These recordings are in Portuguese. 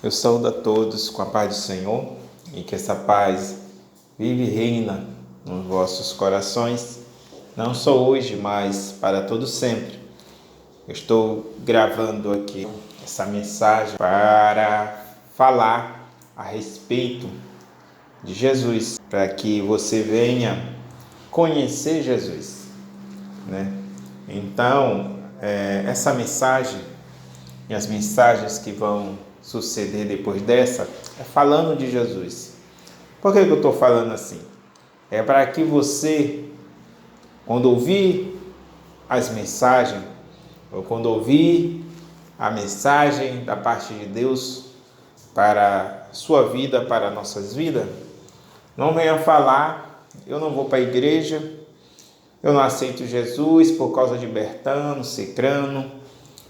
Eu saúdo a todos com a paz do Senhor e que essa paz vive e reina nos vossos corações, não só hoje, mas para todo sempre. Eu estou gravando aqui essa mensagem para falar a respeito de Jesus, para que você venha conhecer Jesus, né? Então, essa mensagem e as mensagens que vão suceder depois dessa é falando de Jesus. Por que eu estou falando assim? É para que você, quando ouvir as mensagens, ou quando ouvir a mensagem da parte de Deus para a sua vida, para nossas vidas, não venha falar: eu não vou para a igreja, eu não aceito Jesus por causa de Bertano, Cicrano,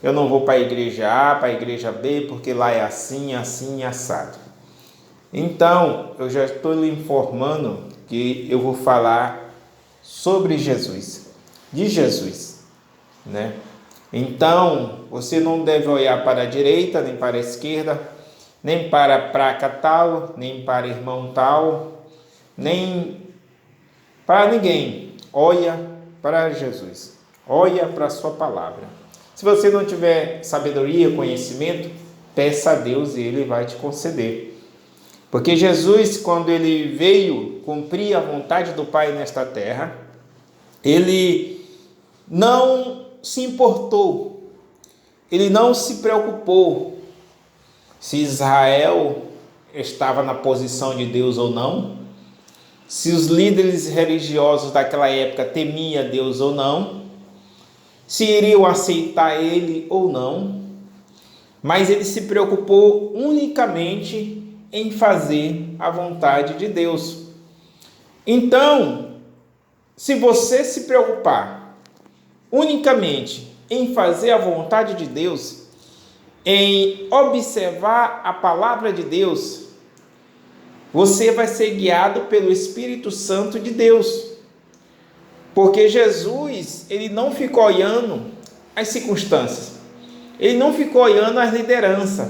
eu não vou para a igreja A, para a igreja B, porque lá é assim, assim e assado. Então, eu já estou lhe informando que eu vou falar sobre Jesus, de Jesus, né? Então, você não deve olhar para a direita, nem para a esquerda, nem para a placa tal, nem para irmão tal, nem para ninguém. Olha para Jesus, olha para a sua palavra. Se você não tiver sabedoria, conhecimento, peça a Deus e Ele vai te conceder. Porque Jesus, quando Ele veio cumprir a vontade do Pai nesta terra, Ele não se importou, Ele não se preocupou se Israel estava na posição de Deus ou não, se os líderes religiosos daquela época temiam Deus ou não, se iriam aceitar ele ou não, mas ele se preocupou unicamente em fazer a vontade de Deus. Então, se você se preocupar unicamente em fazer a vontade de Deus, em observar a palavra de Deus, você vai ser guiado pelo Espírito Santo de Deus. Porque Jesus, ele não ficou olhando as circunstâncias, ele não ficou olhando as lideranças,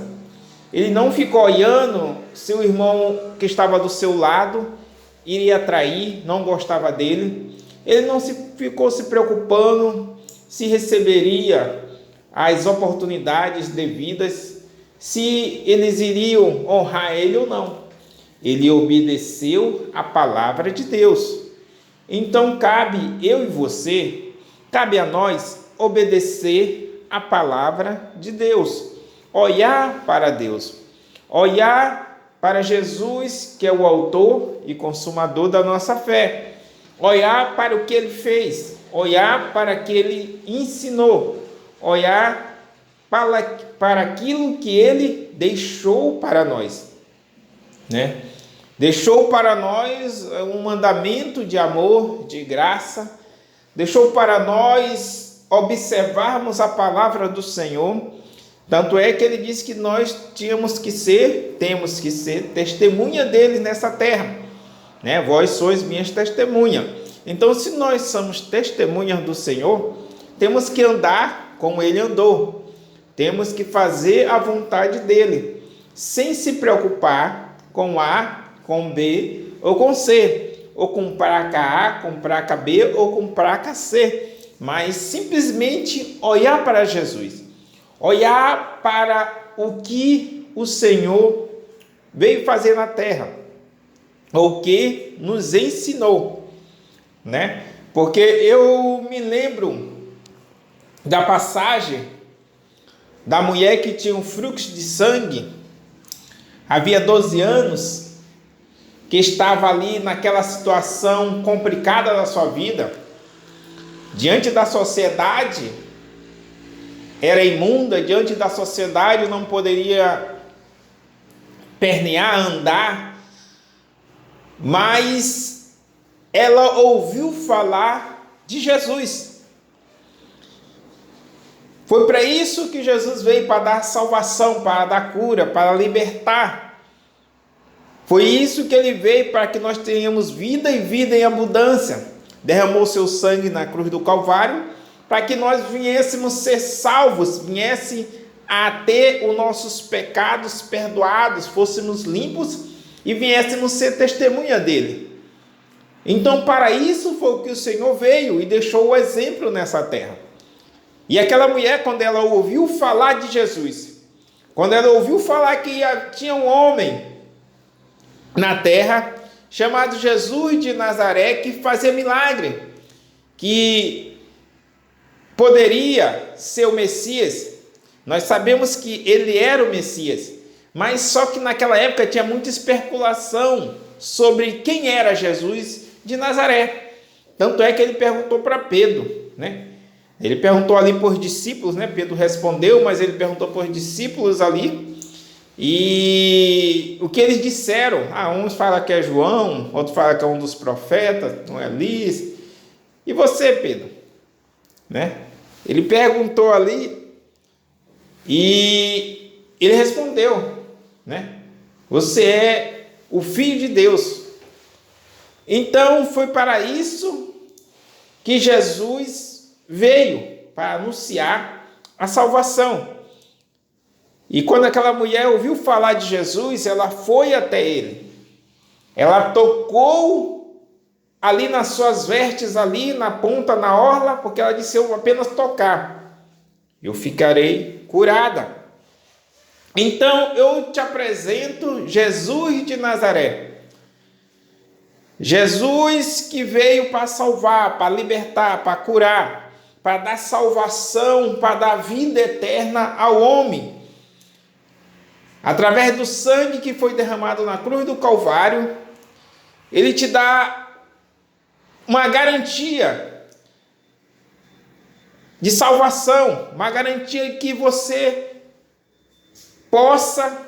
ele não ficou olhando se o irmão que estava do seu lado iria trair, não gostava dele, ele não ficou se preocupando se receberia as oportunidades devidas, se eles iriam honrar ele ou não. Ele obedeceu a palavra de Deus. Então cabe eu e você, cabe a nós obedecer a palavra de Deus, olhar para Deus, olhar para Jesus, que é o autor e consumador da nossa fé, olhar para o que ele fez, olhar para o que ele ensinou, olhar para aquilo que ele deixou para nós, né? Deixou para nós um mandamento de amor, de graça, deixou para nós observarmos a palavra do Senhor. Tanto é que ele disse que nós temos que ser testemunha dele nessa terra, né? Vós sois minhas testemunhas. Então, se nós somos testemunhas do Senhor, temos que andar como ele andou, temos que fazer a vontade dele, sem se preocupar com A, com B ou com C, ou com placa A, com placa B ou com placa C, mas simplesmente olhar para Jesus, olhar para o que o Senhor veio fazer na terra, o que nos ensinou, né? Porque eu me lembro da passagem da mulher que tinha um fluxo de sangue, havia 12 anos, que estava ali naquela situação complicada da sua vida, diante da sociedade, era imunda, diante da sociedade não poderia pernear, andar, mas ela ouviu falar de Jesus. Foi para isso que Jesus veio, para dar salvação, para dar cura, para libertar. Foi isso que ele veio, para que nós tenhamos vida e vida em abundância. Derramou seu sangue na cruz do Calvário, para que nós viéssemos ser salvos, viesse a ter os nossos pecados perdoados, fôssemos limpos e viéssemos ser testemunha dele. Então, para isso foi o que o Senhor veio e deixou o exemplo nessa terra. E aquela mulher, quando ela ouviu falar de Jesus, quando ela ouviu falar que tinha um homem na terra chamado Jesus de Nazaré, que fazia milagre, que poderia ser o Messias. Nós sabemos que ele era o Messias, mas só que naquela época tinha muita especulação sobre quem era Jesus de Nazaré. Tanto é que ele perguntou para Pedro, né? Ele perguntou ali por discípulos, né? Pedro respondeu, mas ele perguntou por discípulos ali. E o que eles disseram? Uns falam que é João, outros falam que é um dos profetas, não é Elias. E você, Pedro? Né? Ele perguntou ali e ele respondeu, né? Você é o Filho de Deus. Então foi para isso que Jesus veio, para anunciar a salvação. E quando aquela mulher ouviu falar de Jesus, ela foi até ele. Ela tocou ali nas suas vestes, ali na ponta, na orla, porque ela disse: eu vou apenas tocar, eu ficarei curada. Então eu te apresento Jesus de Nazaré. Jesus que veio para salvar, para libertar, para curar, para dar salvação, para dar vida eterna ao homem. Através do sangue que foi derramado na cruz do Calvário, ele te dá uma garantia de salvação, uma garantia que você possa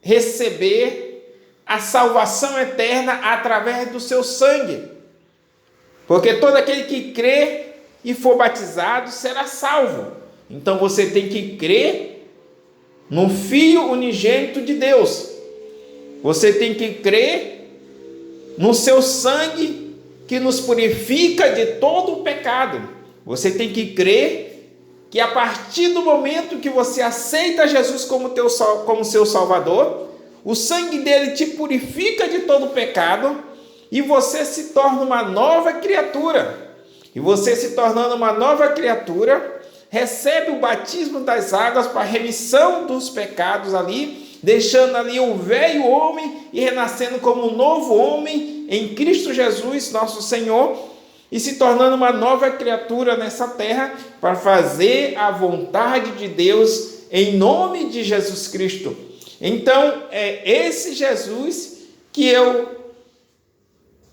receber a salvação eterna através do seu sangue. Porque todo aquele que crê e for batizado será salvo. Então você tem que crer no Filho unigênito de Deus. Você tem que crer no seu sangue que nos purifica de todo o pecado. Você tem que crer que a partir do momento que você aceita Jesus como seu Salvador, o sangue dele te purifica de todo o pecado e você se torna uma nova criatura. E você se tornando uma nova criatura, recebe o batismo das águas para a remissão dos pecados ali, deixando ali o velho homem e renascendo como um novo homem em Cristo Jesus, nosso Senhor, e se tornando uma nova criatura nessa terra para fazer a vontade de Deus em nome de Jesus Cristo. Então, é esse Jesus que eu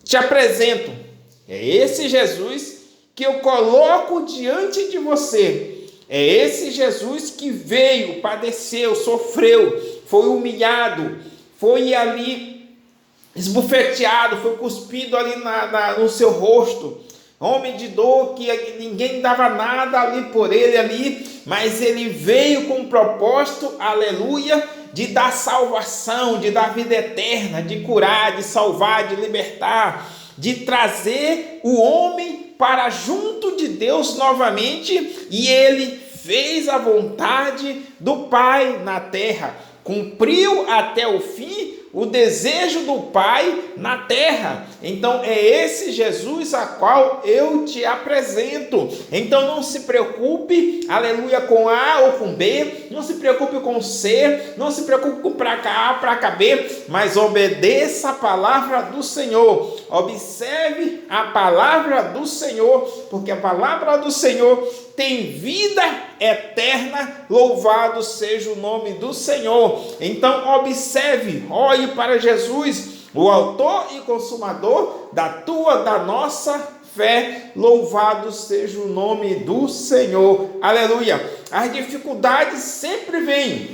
te apresento. É esse Jesus que eu coloco diante de você. É esse Jesus que veio, padeceu, sofreu, foi humilhado, foi ali esbofeteado, foi cuspido ali no seu rosto. Homem de dor, que ninguém dava nada ali por ele ali, mas ele veio com um propósito, aleluia, de dar salvação, de dar vida eterna, de curar, de salvar, de libertar, de trazer o homem para junto de Deus novamente, e ele fez a vontade do Pai na terra, cumpriu até o fim o desejo do Pai na terra. Então é esse Jesus a qual eu te apresento. Então não se preocupe, aleluia, com A ou com B, não se preocupe com C, não se preocupe com para cá, para cá B, mas obedeça a palavra do Senhor. Observe a palavra do Senhor, porque a palavra do Senhor tem vida eterna, louvado seja o nome do Senhor. Então observe, olhe para Jesus, o autor e consumador da nossa fé, louvado seja o nome do Senhor, aleluia. As dificuldades sempre vêm,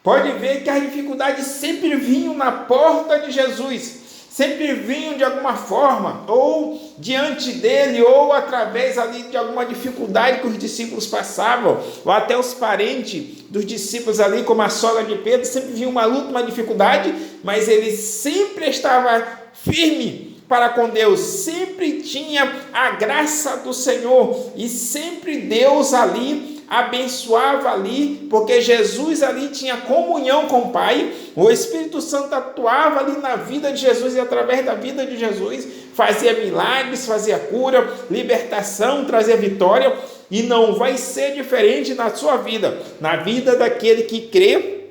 pode ver que as dificuldades sempre vinham na porta de Jesus, sempre vinham de alguma forma, ou diante dele, ou através ali de alguma dificuldade que os discípulos passavam, ou até os parentes dos discípulos ali, como a sogra de Pedro, sempre vinha uma luta, uma dificuldade, mas ele sempre estava firme para com Deus, sempre tinha a graça do Senhor, e sempre Deus ali abençoava ali, porque Jesus ali tinha comunhão com o Pai, o Espírito Santo atuava ali na vida de Jesus e através da vida de Jesus fazia milagres, fazia cura, libertação, trazia vitória, e não vai ser diferente na sua vida, na vida daquele que crê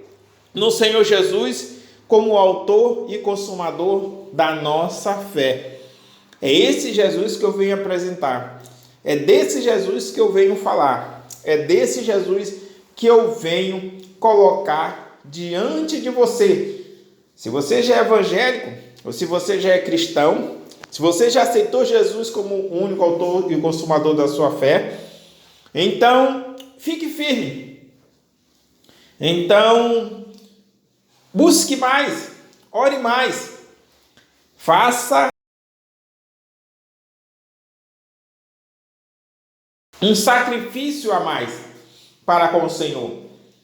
no Senhor Jesus como autor e consumador da nossa fé. É esse Jesus que eu venho apresentar, é desse Jesus que eu venho falar, é desse Jesus que eu venho colocar diante de você. Se você já é evangélico, ou se você já é cristão, se você já aceitou Jesus como o único autor e consumador da sua fé, então fique firme. Então busque mais, ore mais, faça um sacrifício a mais para com o Senhor.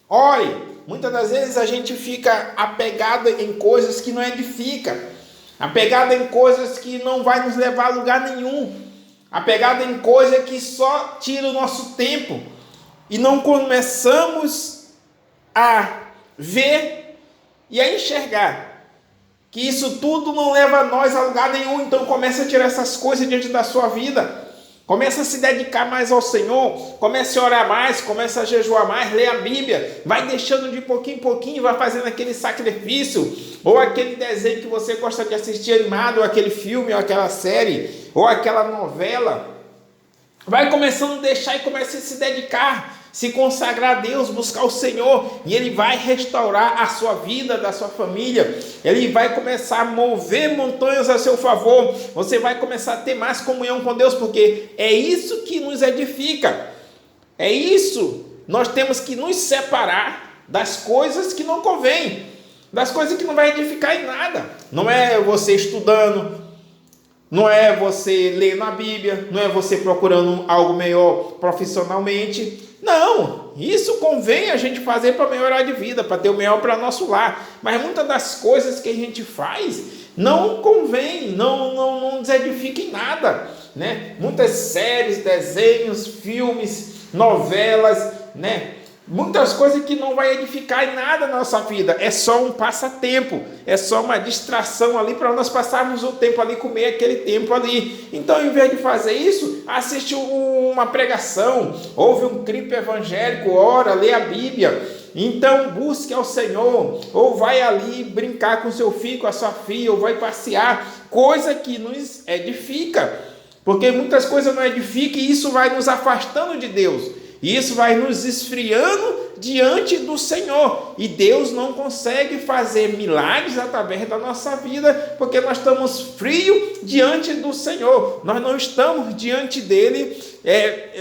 Ore. Muitas das vezes a gente fica apegado em coisas que não edificam, apegado em coisas que não vai nos levar a lugar nenhum, apegado em coisas que só tira o nosso tempo, e não começamos a ver e a enxergar que isso tudo não leva nós a lugar nenhum. Então comece a tirar essas coisas diante da sua vida. Comece a se dedicar mais ao Senhor, comece a orar mais, comece a jejuar mais, ler a Bíblia, vai deixando de pouquinho em pouquinho, vai fazendo aquele sacrifício, ou aquele desenho que você gosta de assistir animado, ou aquele filme, ou aquela série, ou aquela novela. Vai começando a deixar e comece a se dedicar, se consagrar a Deus, buscar o Senhor, e Ele vai restaurar a sua vida, da sua família. Ele vai começar a mover montanhas a seu favor. Você vai começar a ter mais comunhão com Deus, porque é isso que nos edifica. É isso. Nós temos que nos separar das coisas que não convêm, das coisas que não vai edificar em nada. Não é você estudando, não é você lendo a Bíblia, não é você procurando algo melhor profissionalmente. Não, isso convém a gente fazer para melhorar de vida, para ter o melhor para nosso lar. Mas muitas das coisas que a gente faz não convém, não nos edifica em nada, né? Muitas séries, desenhos, filmes, novelas, né? Muitas coisas que não vai edificar em nada na nossa vida, é só um passatempo, é só uma distração ali para nós passarmos o tempo ali, comer aquele tempo ali. Então, ao invés de fazer isso, assiste uma pregação, ouve um clipe evangélico, ora, lê a Bíblia. Então, busque ao Senhor, ou vai ali brincar com seu filho, com a sua filha, ou vai passear, coisa que nos edifica, porque muitas coisas não edificam e isso vai nos afastando de Deus. E isso vai nos esfriando diante do Senhor. E Deus não consegue fazer milagres através da nossa vida, porque nós estamos frios diante do Senhor. Nós não estamos diante dele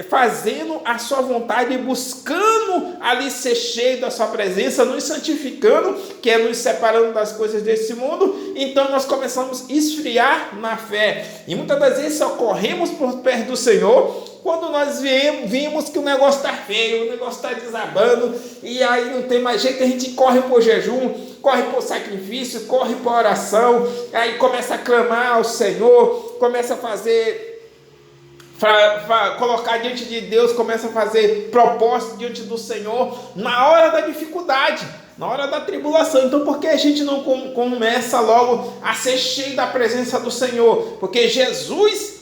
fazendo a sua vontade, buscando ali ser cheio da sua presença, nos santificando, que é nos separando das coisas desse mundo. Então nós começamos a esfriar na fé. E muitas das vezes só corremos por perto do Senhor quando nós vimos que o negócio está feio, o negócio está desabando, e aí não tem mais jeito, a gente corre por jejum, corre por sacrifício, corre por oração, aí começa a clamar ao Senhor, começa a fazer, colocar diante de Deus, começa a fazer propósito diante do Senhor, na hora da dificuldade, na hora da tribulação. Então por que a gente não começa logo a ser cheio da presença do Senhor? Porque Jesus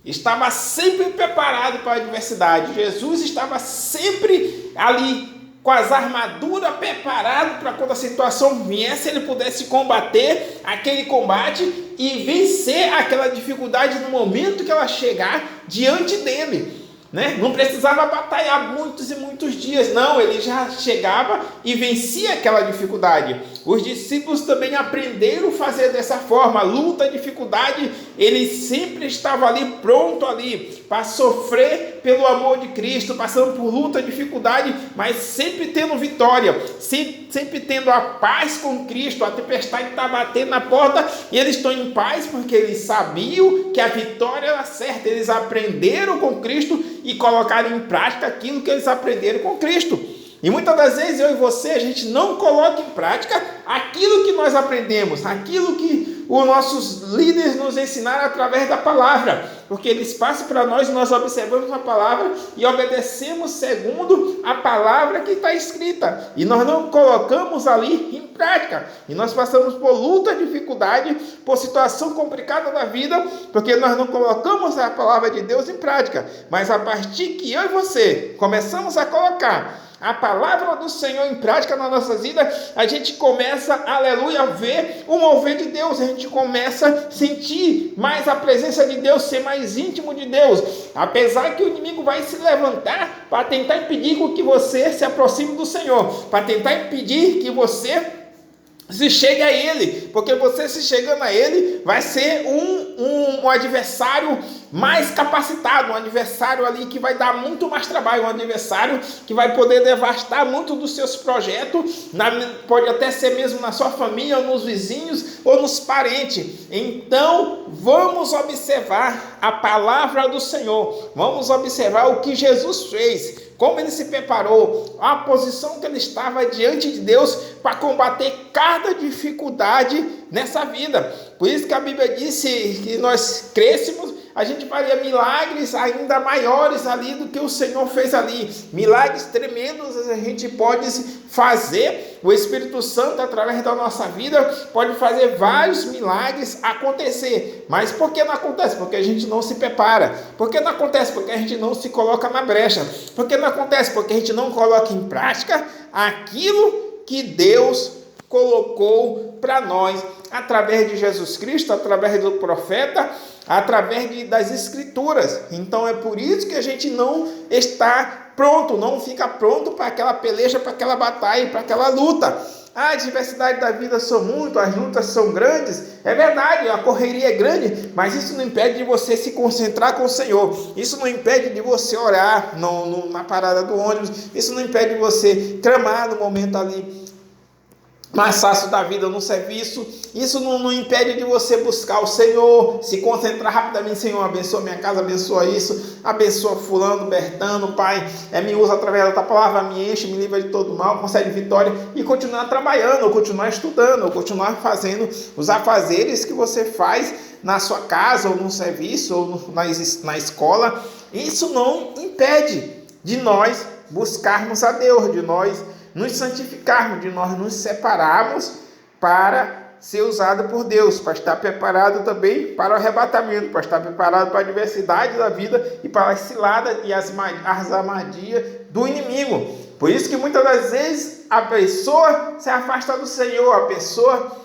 estava sempre preparado para a adversidade. Jesus estava sempre ali com as armaduras preparadas para quando a situação viesse, ele pudesse combater aquele combate e vencer aquela dificuldade no momento que ela chegar diante dele, né? Não precisava batalhar muitos e muitos dias, não, ele já chegava e vencia aquela dificuldade. Os discípulos também aprenderam a fazer dessa forma, luta, dificuldade, ele sempre estava ali, pronto ali, para sofrer pelo amor de Cristo, passando por luta, dificuldade, mas sempre tendo vitória, sempre tendo a paz com Cristo. A tempestade está batendo na porta e eles estão em paz, porque eles sabiam que a vitória era certa, eles aprenderam com Cristo e colocaram em prática aquilo que eles aprenderam com Cristo. E muitas das vezes eu e você, a gente não coloca em prática aquilo que nós aprendemos, aquilo que os nossos líderes nos ensinaram através da palavra, porque eles passam para nós, nós observamos a palavra e obedecemos segundo a palavra que está escrita, e nós não colocamos ali em prática, e nós passamos por luta, dificuldade, por situação complicada da vida, porque nós não colocamos a palavra de Deus em prática. Mas a partir que eu e você começamos a colocar a palavra do Senhor em prática na nossa vida, a gente começa, aleluia, a ver o mover de Deus, a gente começa a sentir mais a presença de Deus, ser mais íntimo de Deus, apesar que o inimigo vai se levantar para tentar impedir que você se aproxime do Senhor, para tentar impedir que você se chegue a Ele, porque você se chegando a Ele, vai ser um adversário mais capacitado, um adversário ali que vai dar muito mais trabalho, um adversário que vai poder devastar muito dos seus projetos, pode até ser mesmo na sua família, ou nos vizinhos, ou nos parentes. Então, vamos observar a palavra do Senhor, vamos observar o que Jesus fez, como ele se preparou, a posição que ele estava diante de Deus para combater cada dificuldade nessa vida. Por isso que a Bíblia disse que nós crescemos, a gente faria milagres ainda maiores ali do que o Senhor fez ali. Milagres tremendos a gente pode fazer. O Espírito Santo, através da nossa vida, pode fazer vários milagres acontecer. Mas por que não acontece? Porque a gente não se prepara. Por que não acontece? Porque a gente não se coloca na brecha. Por que não acontece? Porque a gente não coloca em prática aquilo que Deus colocou para nós, através de Jesus Cristo, através do profeta, através das Escrituras. Então é por isso que a gente não está pronto, não fica pronto para aquela peleja, para aquela batalha, para aquela luta. A adversidade da vida são muito, as lutas são grandes, é verdade, a correria é grande, mas isso não impede de você se concentrar com o Senhor, isso não impede de você orar na parada do ônibus, isso não impede de você clamar no momento ali mais fácil da vida no serviço. Isso não impede de você buscar o Senhor, se concentrar rapidamente. Senhor, abençoa minha casa, abençoa isso, abençoa fulano, Bertano, Pai, me usa através da tua palavra, me enche, me livra de todo mal, concede vitória, e continuar trabalhando, ou continuar estudando, ou continuar fazendo os afazeres que você faz na sua casa, ou no serviço, ou na escola. Isso não impede de nós buscarmos a Deus, de nós nos santificarmos, de nós nos separarmos para ser usado por Deus, para estar preparado também para o arrebatamento, para estar preparado para a adversidade da vida e para as ciladas e as armadilhas do inimigo. Por isso que muitas das vezes a pessoa se afasta do Senhor, a pessoa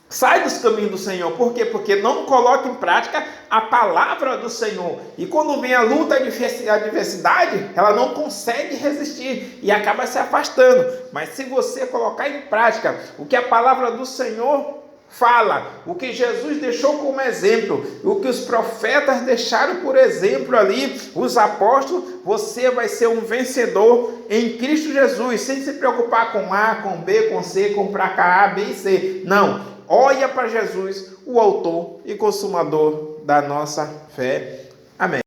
sai dos caminhos do Senhor. Por quê? Porque não coloca em prática a palavra do Senhor. E quando vem a luta, a adversidade, ela não consegue resistir e acaba se afastando. Mas se você colocar em prática o que a palavra do Senhor fala, o que Jesus deixou como exemplo, o que os profetas deixaram por exemplo ali, os apóstolos, você vai ser um vencedor em Cristo Jesus, sem se preocupar com A, com B, com C, com pra cá, A, B e C. Não. Olha para Jesus, o autor e consumador da nossa fé. Amém.